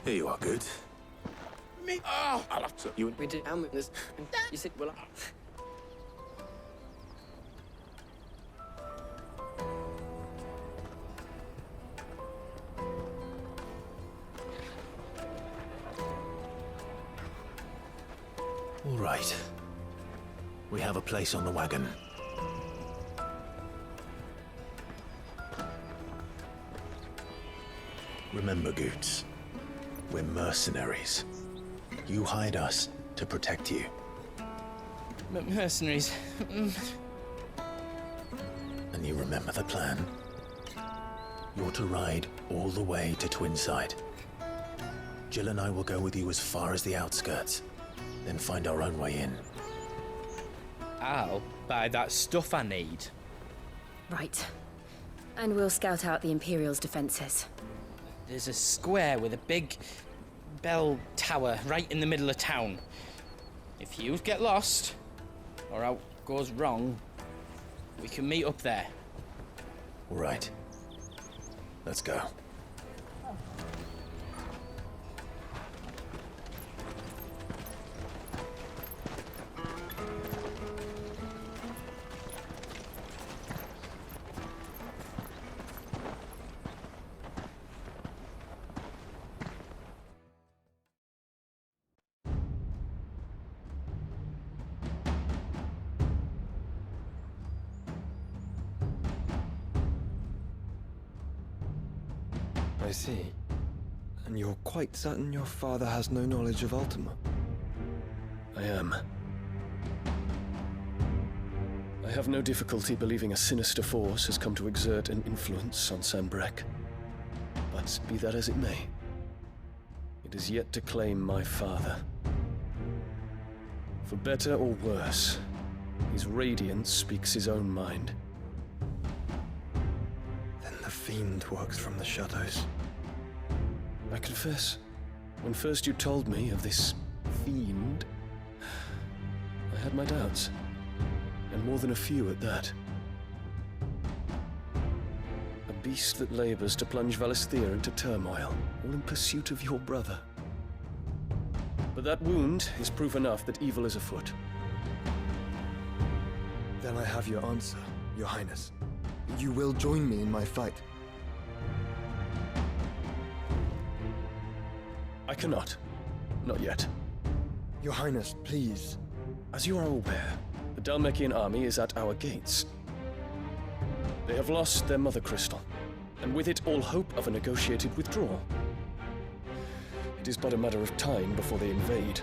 Here you are, good. Me? Oh, I'll have to. You We did this. You said, well, all right. We have a place on the wagon. Remember, Goots, we're mercenaries. You hired us to protect you. mercenaries. And you remember the plan? You're to ride all the way to Twinside. Jill and I will go with you as far as the outskirts, then find our own way in. I'll buy that stuff I need. Right. And we'll scout out the Imperial's defenses. There's a square with a big bell tower right in the middle of town. If you get lost, or out goes wrong, we can meet up there. All right. Let's go. I see. And you're quite certain your father has no knowledge of Ultima? I am. I have no difficulty believing a sinister force has come to exert an influence on Sanbreque. But be that as it may, it is yet to claim my father. For better or worse, his radiance speaks his own mind. Then the fiend works from the shadows. I confess, when first you told me of this fiend, I had my doubts, and more than a few at that. A beast that labors to plunge Valisthea into turmoil, all in pursuit of your brother. But that wound is proof enough that evil is afoot. Then I have your answer, Your Highness. You will join me in my fight. I cannot. Not yet. Your Highness, please. As you are aware, the Dhalmekian army is at our gates. They have lost their mother crystal, and with it all hope of a negotiated withdrawal. It is but a matter of time before they invade.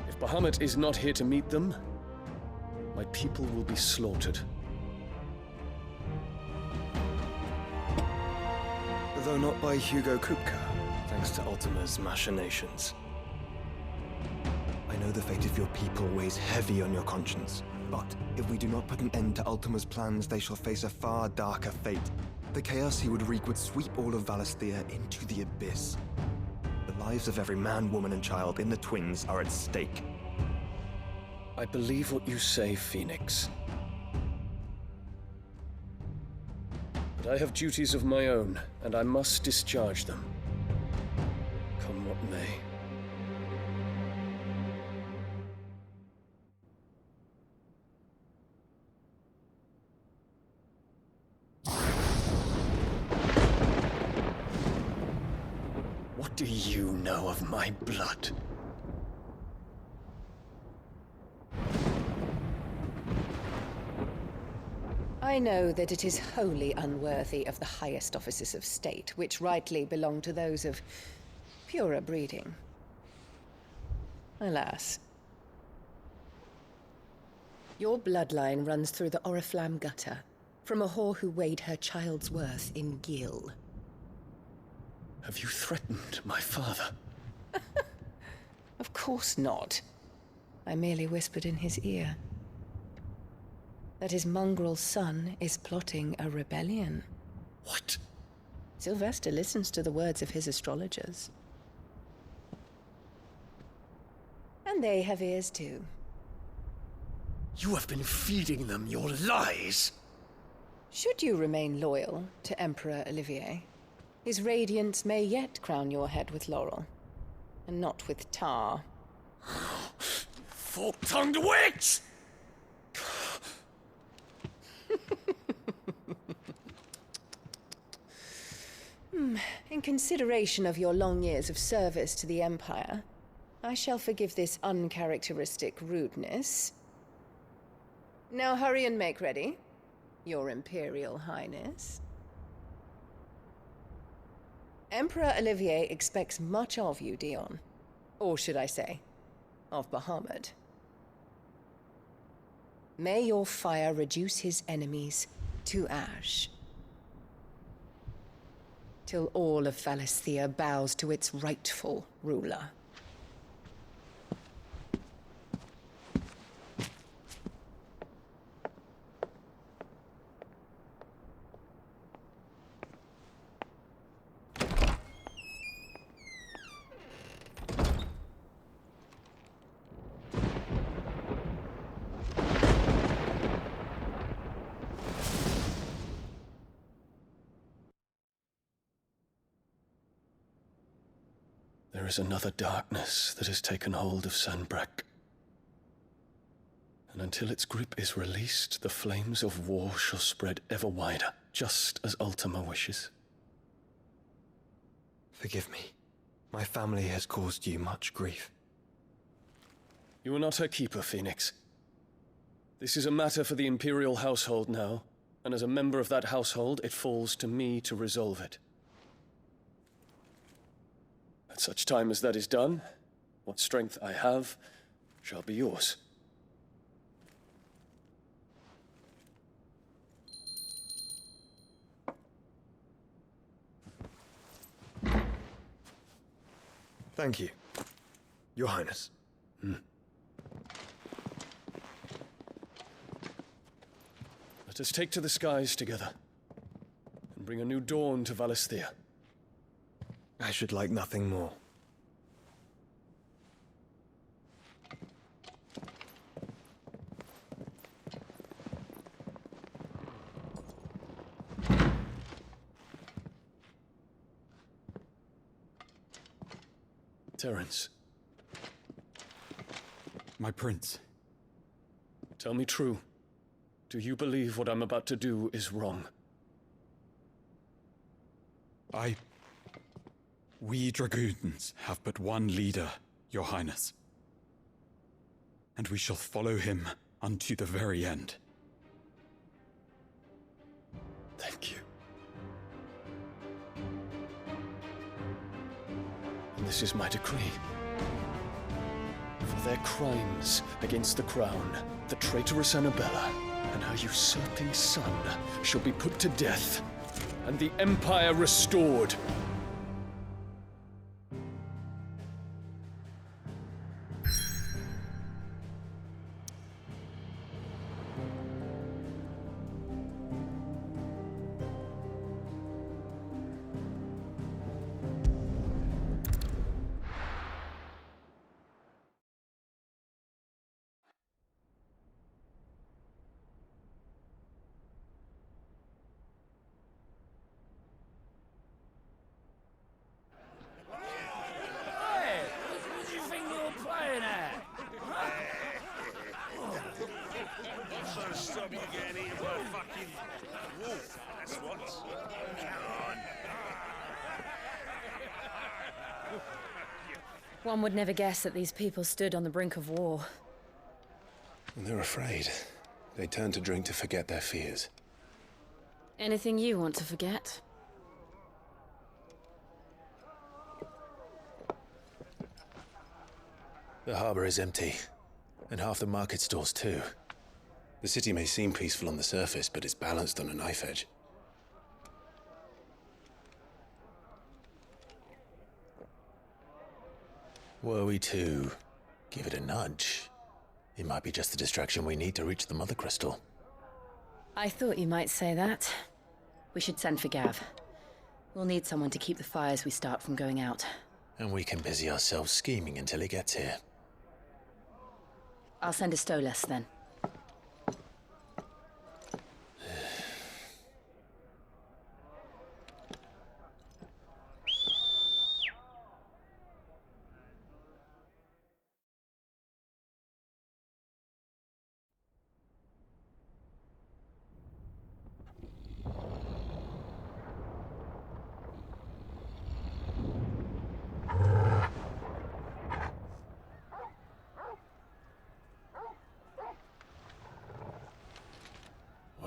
If Bahamut is not here to meet them, my people will be slaughtered. Though not by Hugo Kupka, thanks to Ultima's machinations. I know the fate of your people weighs heavy on your conscience, but if we do not put an end to Ultima's plans, they shall face a far darker fate. The chaos he would wreak would sweep all of Valisthea into the abyss. The lives of every man, woman, and child in the Twins are at stake. I believe what you say, Phoenix. But I have duties of my own, and I must discharge them. Come what may. What do you know of my blood? I know that it is wholly unworthy of the highest offices of state, which rightly belong to those of purer breeding. Alas. Your bloodline runs through the Oriflamme gutter, from a whore who weighed her child's worth in gil. Have you threatened my father? Of course not. I merely whispered in his ear that his mongrel son is plotting a rebellion. What? Sylvester listens to the words of his astrologers. And they have ears too. You have been feeding them your lies! Should you remain loyal to Emperor Olivier, His radiance may yet crown your head with laurel, and not with tar. Fork-tongued witch! In consideration of your long years of service to the Empire, I shall forgive this uncharacteristic rudeness. Now hurry and make ready, Your Imperial Highness. Emperor Olivier expects much of you, Dion. Or should I say, of Bahamut. May your fire reduce his enemies to ash, till all of Valisthea bows to its rightful ruler. There is another darkness that has taken hold of Sanbreque. And until its grip is released, the flames of war shall spread ever wider, just as Ultima wishes. Forgive me. My family has caused you much grief. You are not her keeper, Phoenix. This is a matter for the Imperial household now, and as a member of that household, it falls to me to resolve it. At such time as that is done, what strength I have shall be yours. Thank you, Your Highness. Let us take to the skies together, and bring a new dawn to Valisthea. I should like nothing more. Terence, My prince. tell me true. Do you believe what I'm about to do is wrong? We dragoons have but one leader, Your Highness. And we shall follow him unto the very end. Thank you. And this is my decree. For their crimes against the crown, the traitorous Annabella and her usurping son shall be put to death, and the Empire restored. Stop you getting eaten by a fucking wolf, that's what. One would never guess that these people stood on the brink of war. They're afraid. They turn to drink to forget their fears. Anything you want to forget? The harbor is empty, and half the market stalls too. The city may seem peaceful on the surface, but it's balanced on a knife edge. Were we to give it a nudge, it might be just the distraction we need to reach the Mother Crystal. I thought you might say that. We should send for Gav. We'll need someone to keep the fires we start from going out. And we can busy ourselves scheming until he gets here. I'll send a Stolas then.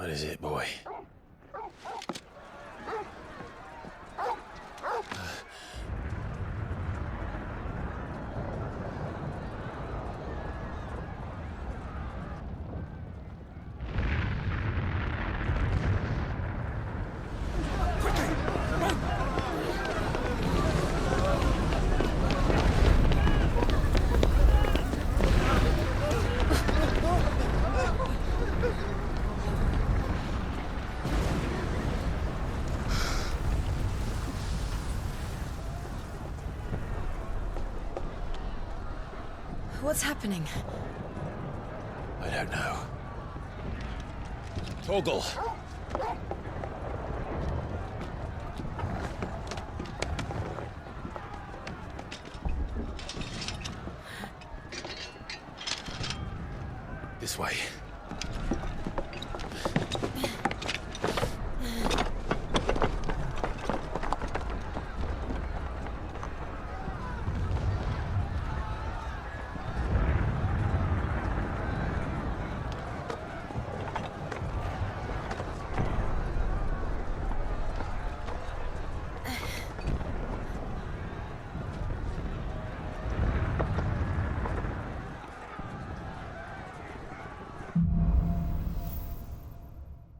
What is it, boy? What's happening? I don't know. Torgal! This way.